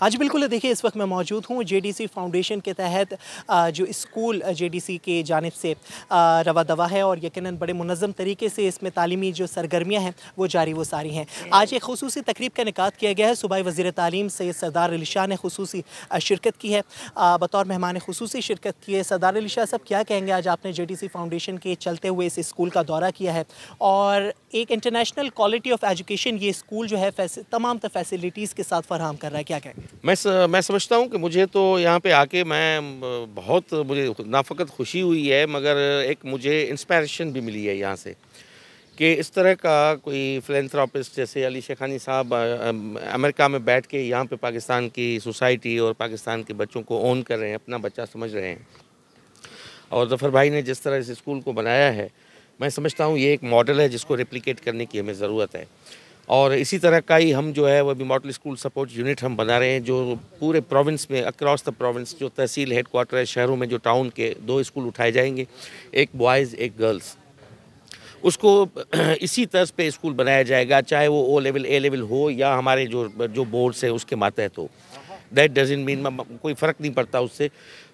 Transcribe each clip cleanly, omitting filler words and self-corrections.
आज बिल्कुल देखिए, इस वक्त मैं मौजूद हूँ जेडीसी फाउंडेशन के तहत जो स्कूल जेडीसी के जानिब से रवा दवा है और यकीनन बड़े मुनज़्ज़म तरीके से इसमें तालीमी जो सरगर्मियाँ हैं वो जारी वो सारी हैं। आज एक खुसूसी तकरीब का इनेकाद किया गया है। सूबाई वज़ीर तालीम सैयद सरदार अली शाह ने खुसूसी शिरकत की है, बतौर मेहमान खुसूसी शिरकत की है। सरदार अली शाह साहब, क्या कहेंगे, आज आपने जेडीसी फाउंडेशन के चलते हुए इस स्कूल का दौरा किया है और एक इंटरनेशनल क्वालिटी ऑफ एजुकेशन ये स्कूल जो है तमाम फैसिलिटीज़ के साथ फराहम कर रहा है, क्या कहेंगे? मैं समझता हूँ कि मुझे तो यहाँ पे आके मुझे ना फ़कत खुशी हुई है, मगर एक मुझे इंस्पायरेशन भी मिली है यहाँ से कि इस तरह का कोई फिलैंथ्रोपिस्ट जैसे अली शेखानी साहब अमेरिका में बैठ के यहाँ पे पाकिस्तान की सोसाइटी और पाकिस्तान के बच्चों को ओन कर रहे हैं, अपना बच्चा समझ रहे हैं। और ज़फ़र भाई ने जिस तरह इस स्कूल को बनाया है, मैं समझता हूँ ये एक मॉडल है जिसको रेप्लिकेट करने की हमें ज़रूरत है। और इसी तरह का ही हम जो है वो भी मॉडल स्कूल सपोर्ट यूनिट हम बना रहे हैं, जो पूरे प्रोविंस में अक्रॉस द प्रोविंस जो तहसील हेड क्वार्टर है, शहरों में जो टाउन के 2 स्कूल उठाए जाएंगे, एक बॉयज़ एक गर्ल्स। उसको इसी तर्ज पे स्कूल बनाया जाएगा, चाहे वो ओ लेवल ए लेवल हो या हमारे जो बोर्ड्स है उसके मातहत हो। दैट डजंट मीन कोई फ़र्क नहीं पड़ता उससे,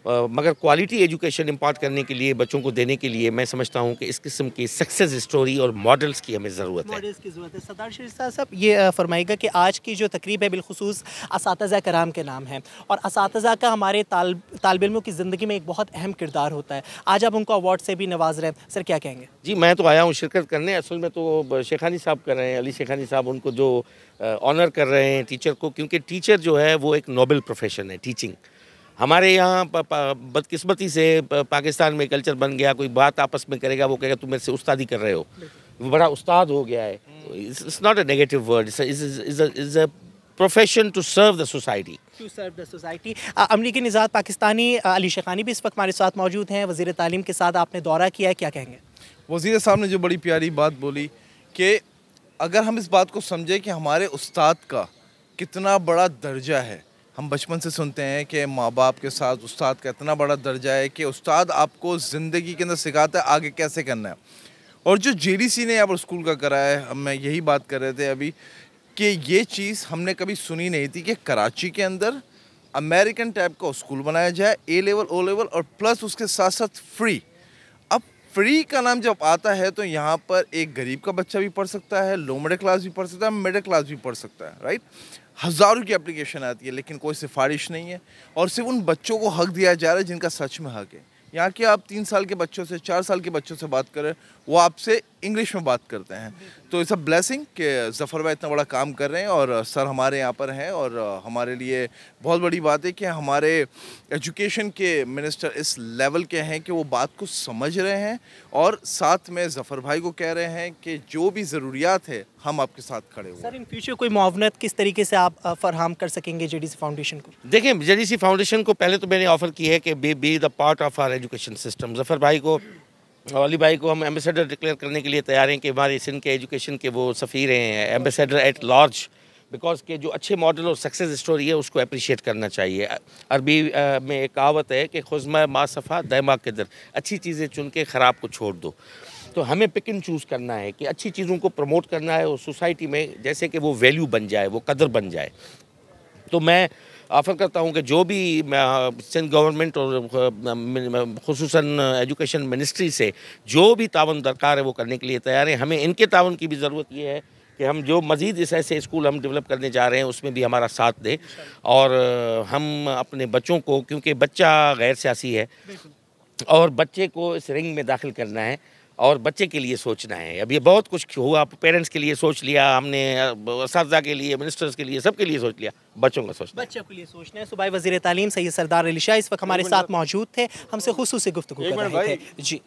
मगर क्वालिटी एजुकेशन इम्पार्ट करने के लिए, बच्चों को देने के लिए मैं समझता हूँ कि इस किस्म की सक्सेस स्टोरी और मॉडल्स की हमें ज़रूरत है। मॉडल्स की ज़रूरत है। सरदार शरीफ साहब, ये फरमाइएगा कि आज की जो तकरीब है बिलखुसूस असातिज़ा कराम के नाम है और असातिज़ा का हमारे तालिब इल्मों की ज़िंदगी में एक बहुत अहम किरदार होता है। आज आप उनको अवार्ड से भी नवाज रहे हैं, सर क्या कहेंगे? जी, मैं तो आया हूँ शिरकत करने, असल में तो शेखानी साहब कर रहे हैं, अली शेखानी साहब उनको जो ऑनर कर रहे हैं टीचर को, क्योंकि टीचर जो है वो एक नोबल प्रोफेशन है, टीचिंग। हमारे यहाँ बदकिस्मती से पाकिस्तान में कल्चर बन गया, कोई बात आपस में करेगा वो कहेगा तुम मेरे से उस्तादी कर रहे हो, वो बड़ा उस्ताद हो गया है। It's not a negative word, it's a profession to serve the society. अमरीकी निज़ाद पाकिस्तानी अली शेखानी भी इस वक्त हमारे साथ मौजूद हैं, वज़ीर तालीम के साथ आपने दौरा किया है, क्या कहेंगे? वज़ीर साहब ने जो बड़ी प्यारी बात बोली कि अगर हम इस बात को समझें कि हमारे उस्ताद का कितना बड़ा दर्जा है। हम बचपन से सुनते हैं कि माँ बाप के साथ उस्ताद का इतना बड़ा दर्जा है कि उस्ताद आपको ज़िंदगी के अंदर सिखाता है आगे कैसे करना है। और जो जेडीसी ने यहाँ पर स्कूल का करा है, हम मैं यही बात कर रहे थे अभी कि ये चीज़ हमने कभी सुनी नहीं थी कि कराची के अंदर अमेरिकन टाइप का स्कूल बनाया जाए, ए लेवल ओ लेवल और प्लस उसके साथ साथ फ्री। अब फ्री का नाम जब आता है तो यहाँ पर एक गरीब का बच्चा भी पढ़ सकता है, लो मिडिल क्लास भी पढ़ सकता है, मिडिल क्लास भी पढ़ सकता है, राइट। हज़ारों की एप्लीकेशन आती है लेकिन कोई सिफारिश नहीं है और सिर्फ उन बच्चों को हक दिया जा रहा है जिनका सच में हक है। यहाँ के आप 3 साल के बच्चों से 4 साल के बच्चों से बात करें, वो आपसे इंग्लिश में बात करते हैं। तो इट्स अ ब्लेसिंग कि ज़फ़र भाई इतना बड़ा काम कर रहे हैं और सर हमारे यहाँ पर हैं और हमारे लिए बहुत बड़ी बात है कि हमारे एजुकेशन के मिनिस्टर इस लेवल के हैं कि वो बात को समझ रहे हैं और साथ में ज़फ़र भाई को कह रहे हैं कि जो भी ज़रूरियात है हम आपके साथ खड़े हुए। सर, इन फ्यूचर कोई मुआवनत किस तरीके से आप फराहम कर सकेंगे जेडीसी फाउंडेशन को? देखिए, जेडीसी फाउंडेशन को पहले तो मैंने ऑफ़र की है कि be the part of our education system. Zafar भाई को और अली भाई को हम एम्बेसडर डिक्लेयर करने के लिए तैयार हैं कि हमारे सिंध के एजुकेशन के वो सफ़ीर हैं, एम्बेसडर एट लार्ज, बिकॉज के जो अच्छे मॉडल और सक्सेस स्टोरी है उसको अप्रिशिएट करना चाहिए। अरबी में एक कहावत है कि खुज़मा मा सफ़ा दैमा किदर, अच्छी चीज़ें चुन के ख़राब को छोड़ दो। तो हमें पिक एंड चूज़ करना है कि अच्छी चीज़ों को प्रमोट करना है और सोसाइटी में जैसे कि वो वैल्यू बन जाए, वो कदर बन जाए। तो मैं ऑफ़र करता हूँ कि जो भी सिंध गवर्नमेंट और खुसूसन एजुकेशन मिनिस्ट्री से जो भी तावन दरकार है वो करने के लिए तैयार हैं। हमें इनके तावन की भी ज़रूरत ये है कि हम जो मज़ीद ऐसे स्कूल हम डेवलप करने जा रहे हैं उसमें भी हमारा साथ दें और हम अपने बच्चों को, क्योंकि बच्चा गैर सियासी है और बच्चे को इस रिंग में दाखिल करना है और बच्चे के लिए सोचना है। अब ये बहुत कुछ हुआ, पेरेंट्स के लिए सोच लिया हमने, असातिज़ा के लिए, मिनिस्टर्स के लिए, सबके लिए सोच लिया, बच्चों का सोचना है। बच्चों के लिए सोचना है। सूबाई वज़ीर तालीम सैयद सरदार अली शाह इस वक्त हमारे साथ मौजूद थे, हमसे खुसूसी गुफ्तगू कर रहे थे। जी।